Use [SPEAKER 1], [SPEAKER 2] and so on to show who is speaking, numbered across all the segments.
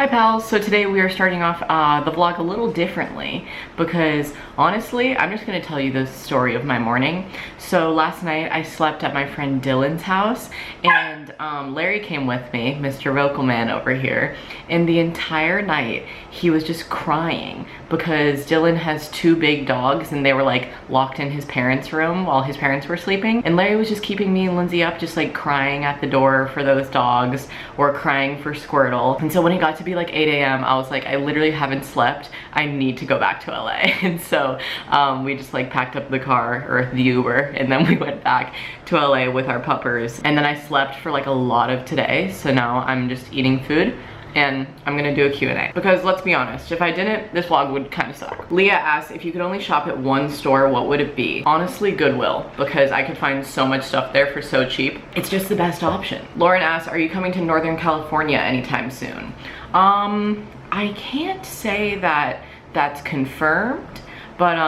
[SPEAKER 1] Hi pals, so today we are starting off the vlog a little differently because honestly, I'm just gonna tell you the story of my morning. So last night I slept at my friend Dylan's house and Larry came with me, Mr. Vocal Man over here, and the entire night he was just crying because Dylan has two big dogs and they were like locked in his parents' room while his parents were sleeping, and Larry was just keeping me and Lindsay up, just like crying at the door for those dogs or crying for Squirtle. And so when it got to be like 8 a.m. I was like, I literally haven't slept, I need to go back to LA. And so we just like packed up the car or the Uber and then we went back to LA with our puppers, and then I slept for like a lot of today, so now I'm just eating food and I'm gonna do a Q&A. Because let's be honest, if I didn't, this vlog would kind of suck. Leah asked, if you could only shop at one store, what would it be? Honestly, Goodwill, because I could find so much stuff there for so cheap. It's just the best option. Lauren asked, are you coming to Northern California anytime soon? I can't say that that's confirmed, but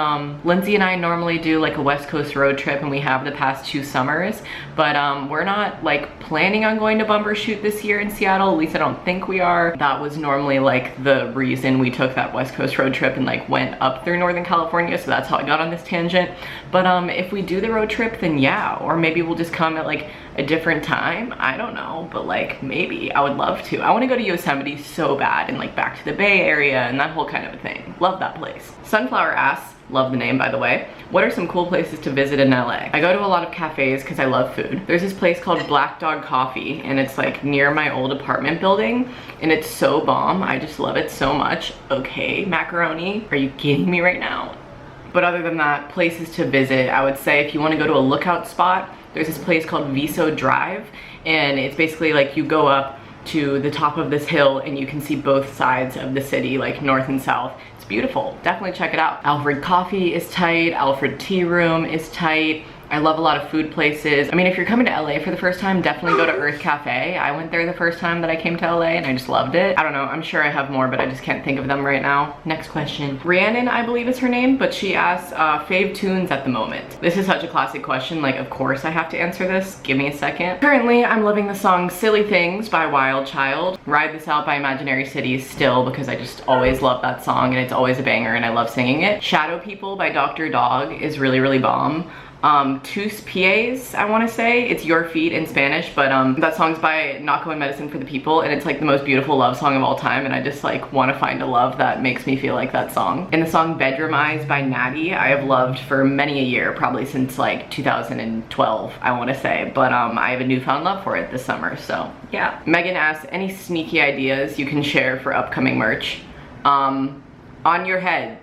[SPEAKER 1] Lindsay and I normally do like a West Coast road trip, and we have the past 2 summers, but we're not like planning on going to Bumbershoot this year in Seattle. At least I don't think we are. That was normally like the reason we took that West Coast road trip and like went up through Northern California, so that's how I got on this tangent. But if we do the road trip, then yeah, or maybe we'll just come at like a different time. I don't know, but like maybe. I would love to. I want to go to Yosemite so bad, and like back to the Bay Area and that whole kind of a thing. Love that place. Sunflower asks, love the name by the way, what are some cool places to visit in LA? I go to a lot of cafes because I love food. There's this place called Black Dog Coffee and it's like near my old apartment building and it's so bomb. I just love it so much. Okay, macaroni, are you kidding me right now? But other than that, places to visit, I would say if you want to go to a lookout spot, there's this place called Viso Drive, and it's basically like you go up to the top of this hill and you can see both sides of the city, like north and south. It's beautiful. Definitely check it out. Alfred Coffee is tight. Alfred Tea Room is tight. I love a lot of food places. I mean, if you're coming to LA for the first time, definitely go to Earth Cafe. I went there the first time that I came to LA and I just loved it. I don't know, I'm sure I have more, but I just can't think of them right now. Next question. Rhiannon, I believe is her name, but she asks, fave tunes at the moment. This is such a classic question, like of course I have to answer this. Give me a second. Currently, I'm loving the song Silly Things by Wild Child. Ride This Out by Imaginary Cities still, because I just always love that song and it's always a banger and I love singing it. Shadow People by Dr. Dog is really, really bomb. Tus Pies, I want to say. It's Your Feet in Spanish, but that song's by Naco and Medicine for the People, and it's like the most beautiful love song of all time, and I just like want to find a love that makes me feel like that song. And the song Bedroom Eyes by Natty, I have loved for many a year, probably since like 2012, I want to say, but I have a newfound love for it this summer, so yeah. Megan asks, any sneaky ideas you can share for upcoming merch? On your head.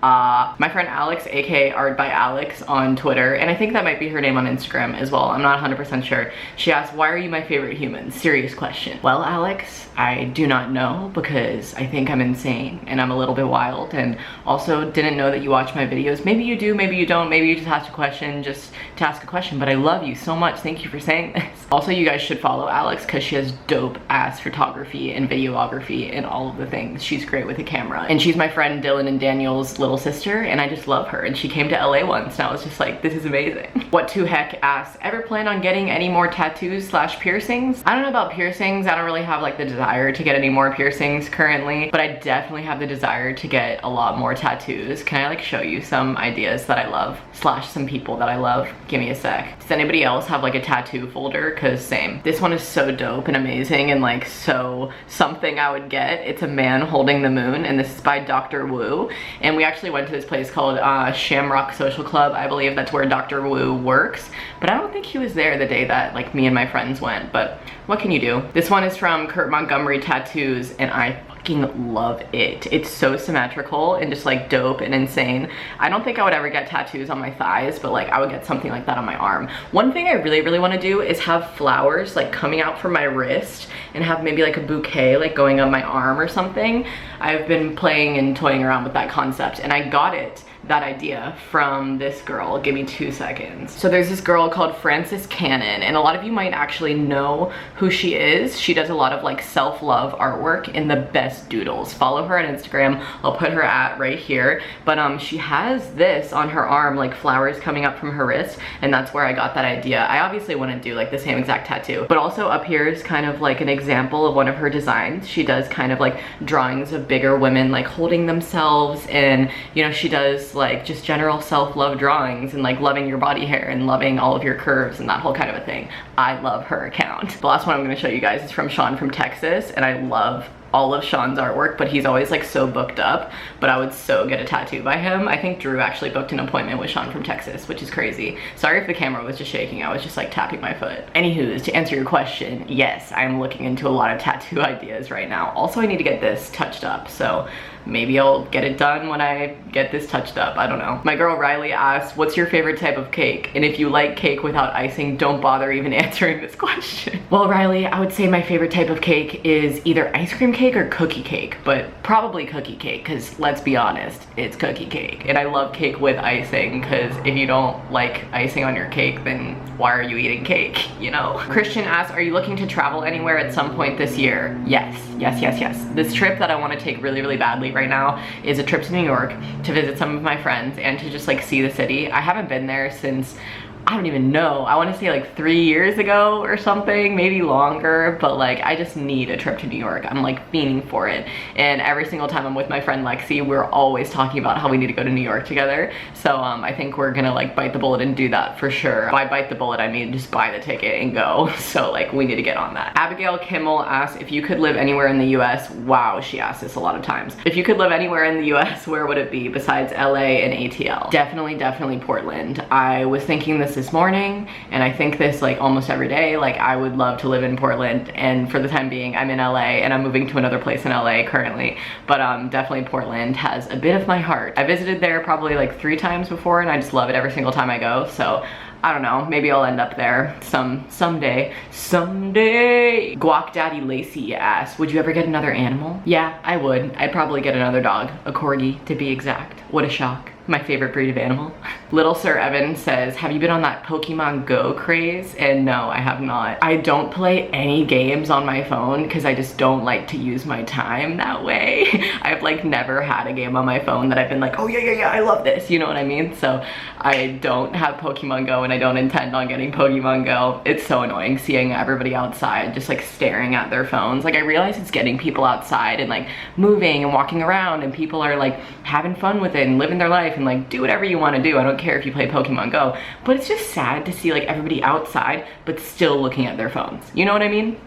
[SPEAKER 1] My friend Alex, aka Art by Alex on Twitter, and I think that might be her name on Instagram as well, I'm not 100% sure. She asked, why are you my favorite human? Serious question. Well, Alex, I do not know, because I think I'm insane and I'm a little bit wild, and also didn't know that you watch my videos. Maybe you do, maybe you don't, maybe you just asked a question just to ask a question, but I love you so much. Thank you for saying this. Also, you guys should follow Alex because she has dope ass photography and videography and all of the things. She's great with a camera, and she's my friend Dylan and Daniel's little sister, and I just love her, and she came to LA once and I was just like, this is amazing. What to heck asks, ever plan on getting any more tattoos slash piercings? I don't know about piercings. I don't really have like the desire to get any more piercings currently, but I definitely have the desire to get a lot more tattoos. Can I like show you some ideas that I love slash some people that I love? Give me a sec. Does anybody else have like a tattoo folder? Cause same. This one is so dope and amazing and like so something I would get. It's a man holding the moon, and this is by Dr. Wu, and we actually went to this place called Shamrock Social Club. I believe that's where Dr. Wu works, but I don't think he was there the day that like me and my friends went, but what can you do? This one is from Kurt Montgomery Tattoos, and I fucking love it. It's so symmetrical and just like dope and insane. I don't think I would ever get tattoos on my thighs, but like I would get something like that on my arm. One thing I really, really want to do is have flowers like coming out from my wrist and have maybe like a bouquet like going up my arm or something. I've been playing and toying around with that concept, and I got it that idea from this girl. Give me 2 seconds. So there's this girl called Frances Cannon, and a lot of you might actually know who she is. She does a lot of like self-love artwork in the best doodles. Follow her on Instagram. I'll put her at right here. But she has this on her arm, like flowers coming up from her wrist, and that's where I got that idea. I obviously want to do like the same exact tattoo, but also up here is kind of like an example of one of her designs. She does kind of like drawings of bigger women like holding themselves, and you know, she does like just general self-love drawings and like loving your body hair and loving all of your curves and that whole kind of a thing. I love her account. The last one I'm going to show you guys is from Sean from Texas, and I love all of Sean's artwork, but he's always like so booked up, but I would so get a tattoo by him. I think Drew actually booked an appointment with Sean from Texas, which is crazy. Sorry if the camera was just shaking. I was just like tapping my foot. Anywho, to answer your question, yes, I'm looking into a lot of tattoo ideas right now. Also, I need to get this touched up, so maybe I'll get it done when I get this touched up. I don't know. My girl Riley asks, what's your favorite type of cake? And if you like cake without icing, don't bother even answering this question. Well, Riley, I would say my favorite type of cake is either ice cream cake or cookie cake, but probably cookie cake, because let's be honest, it's cookie cake. And I love cake with icing, because if you don't like icing on your cake, then why are you eating cake, you know? Christian asks, are you looking to travel anywhere at some point this year? Yes, yes, yes, yes. This trip that I want to take really, really badly right now is a trip to New York to visit some of my friends and to just like see the city. I haven't been there since, I don't even know, I want to say like 3 years ago or something, maybe longer, but like I just need a trip to New York. I'm like fiending for it, and every single time I'm with my friend Lexi, we're always talking about how we need to go to New York together. So I think we're gonna like bite the bullet and do that for sure. By bite the bullet, I mean just buy the ticket and go. So like we need to get on that. Abigail Kimmel asks, if you could live anywhere in the US, wow, she asks this a lot of times. If you could live anywhere in the US, where would it be besides LA and ATL? Definitely Portland. I was thinking this morning, and I think this like almost every day. Like I would love to live in Portland, and for the time being I'm in LA, and I'm moving to another place in LA currently, but definitely Portland has a bit of my heart. I visited there probably like 3 times before, and I just love it every single time I go. So I don't know, maybe I'll end up there someday. Guac Daddy Lacey asks, would you ever get another animal? Yeah, I would. I'd probably get another dog, a corgi to be exact. What a shock. My favorite breed of animal. Little Sir Evan says, have you been on that Pokemon Go craze? And no, I have not. I don't play any games on my phone because I just don't like to use my time that way. I've like never had a game on my phone that I've been like, oh yeah, I love this, you know what I mean? So I don't have Pokemon Go, and I don't intend on getting Pokemon Go. It's so annoying seeing everybody outside just like staring at their phones. Like I realize it's getting people outside and like moving and walking around, and people are like having fun with it and living their life and like do whatever you want to do. I don't care if you play Pokemon Go, but it's just sad to see like everybody outside but still looking at their phones. You know what I mean?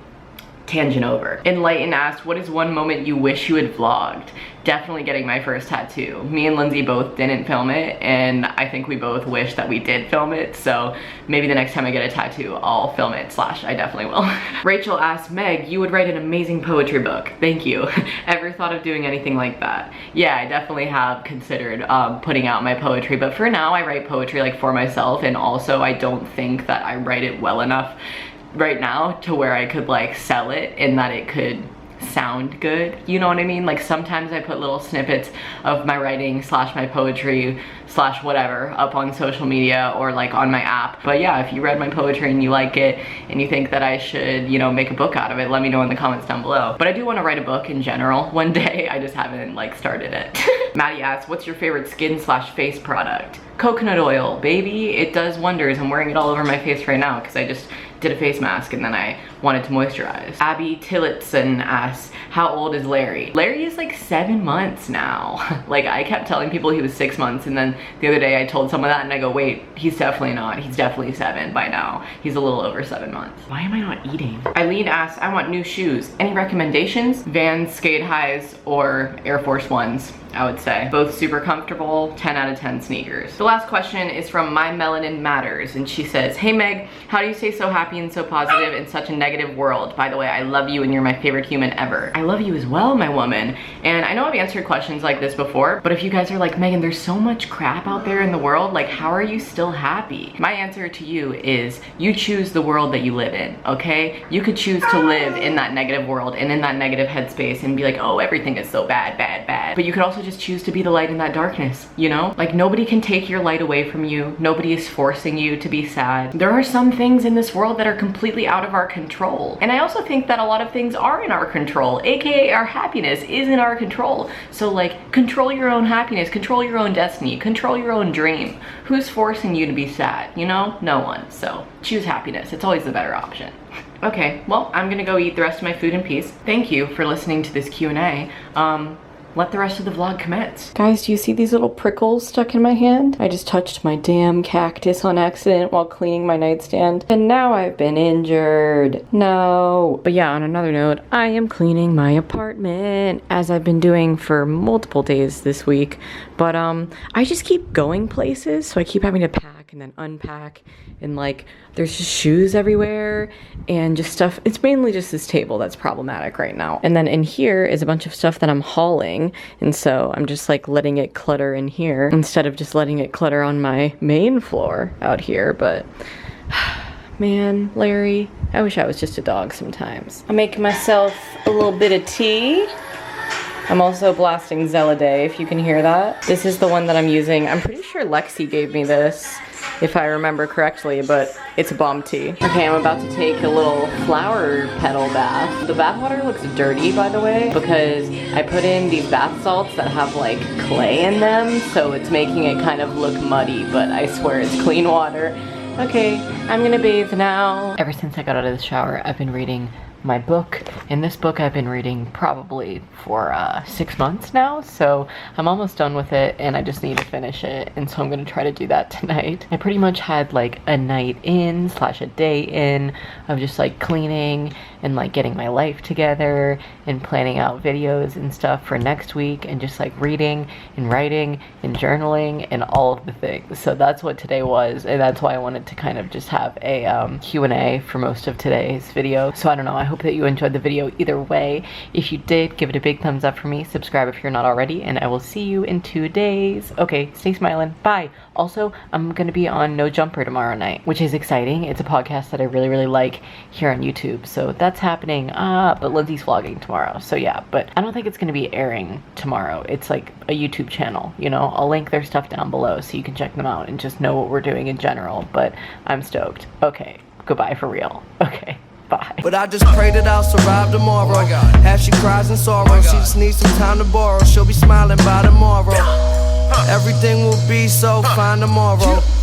[SPEAKER 1] Tangent over. Enlighten asked, what is one moment you wish you had vlogged? Definitely getting my first tattoo. Me and Lindsay both didn't film it, and I think we both wish that we did film it, so maybe the next time I get a tattoo, I'll film it, / I definitely will. Rachel asked, Meg, you would write an amazing poetry book. Thank you. Ever thought of doing anything like that? Yeah, I definitely have considered putting out my poetry, but for now I write poetry like for myself, and also I don't think that I write it well enough right now to where I could like sell it and that it could sound good, you know what I mean? Like sometimes I put little snippets of my writing / my poetry / whatever up on social media or like on my app. But yeah, if you read my poetry and you like it and you think that I should, you know, make a book out of it, let me know in the comments down below. But I do want to write a book in general one day. I just haven't like started it. Maddie asks, what's your favorite skin / face product? Coconut oil, baby. It does wonders. I'm wearing it all over my face right now because I just did a face mask and then I wanted to moisturize. Abby Tillotson asks, how old is Larry? Larry is like 7 months now. Like I kept telling people he was 6 months, and then the other day I told someone that and I go, wait, he's definitely not. He's definitely 7 by now. He's a little over 7 months. Why am I not eating? Eileen asks, I want new shoes. Any recommendations? Vans, Skate Highs, or Air Force Ones, I would say. Both super comfortable, 10 out of 10 sneakers. The last question is from My Melanin Matters, and she says, hey Meg, how do you stay so happy and so positive in such a negative world? By the way, I love you and you're my favorite human ever. I love you as well, my woman. And I know I've answered questions like this before, but if you guys are like, Megan, there's so much crap out there in the world, like how are you still happy? My answer to you is you choose the world that you live in, okay? You could choose to live in that negative world and in that negative headspace and be like, oh, everything is so bad, bad, bad. But you could also just choose to be the light in that darkness, you know? Like, nobody can take your light away from you. Nobody is forcing you to be sad. There are some things in this world that are completely out of our control. And I also think that a lot of things are in our control, aka our happiness is in our control. So like, control your own happiness, control your own destiny, control your own dream. Who's forcing you to be sad, you know? No one. So choose happiness. It's always the better option. Okay, well, I'm gonna go eat the rest of my food in peace. Thank you for listening to this Q&A. Let the rest of the vlog commence. Guys, do you see these little prickles stuck in my hand? I just touched my damn cactus on accident while cleaning my nightstand, and now I've been injured. No. But yeah, on another note, I am cleaning my apartment, as I've been doing for multiple days this week. But I just keep going places, so I keep having to pack and then unpack, and like, there's just shoes everywhere and just stuff. It's mainly just this table that's problematic right now. And then in here is a bunch of stuff that I'm hauling, and so I'm just like letting it clutter in here instead of just letting it clutter on my main floor out here. But man, Larry, I wish I was just a dog sometimes. I'm making myself a little bit of tea. I'm also blasting Zeladay, if you can hear that. This is the one that I'm using. I'm pretty sure Lexi gave me this, if I remember correctly, but it's a bomb tea. Okay, I'm about to take a little flower petal bath. The bath water looks dirty, by the way, because I put in these bath salts that have like clay in them, so it's making it kind of look muddy, but I swear it's clean water. Okay, I'm gonna bathe now. Ever since I got out of the shower, I've been reading my book, and this book I've been reading probably for 6 months now, so I'm almost done with it and I just need to finish it, and so I'm gonna try to do that tonight. I pretty much had like a night in slash a day in of just like cleaning and like getting my life together and planning out videos and stuff for next week, and just like reading and writing and journaling and all of the things. So that's what today was, and that's why I wanted to kind of just have a Q&A for most of today's video. So I don't know, I hope that you enjoyed the video either way. If you did, give it a big thumbs up for me, subscribe if you're not already, and I will see you in 2 days. Okay, stay smiling, bye. Also, I'm gonna be on No Jumper tomorrow night, which is exciting. It's a podcast that I really like here on YouTube, so that's happening. But Lindsay's vlogging tomorrow, so yeah, but I don't think it's gonna be airing tomorrow. It's like a YouTube channel, you know? I'll link their stuff down below so you can check them out and just know what we're doing in general, but I'm stoked. Okay, goodbye for real. Okay. Bye. But I just pray that I'll survive tomorrow. Half she cries in sorrow. She just needs some time to borrow. She'll be smiling by tomorrow. Everything will be so fine tomorrow.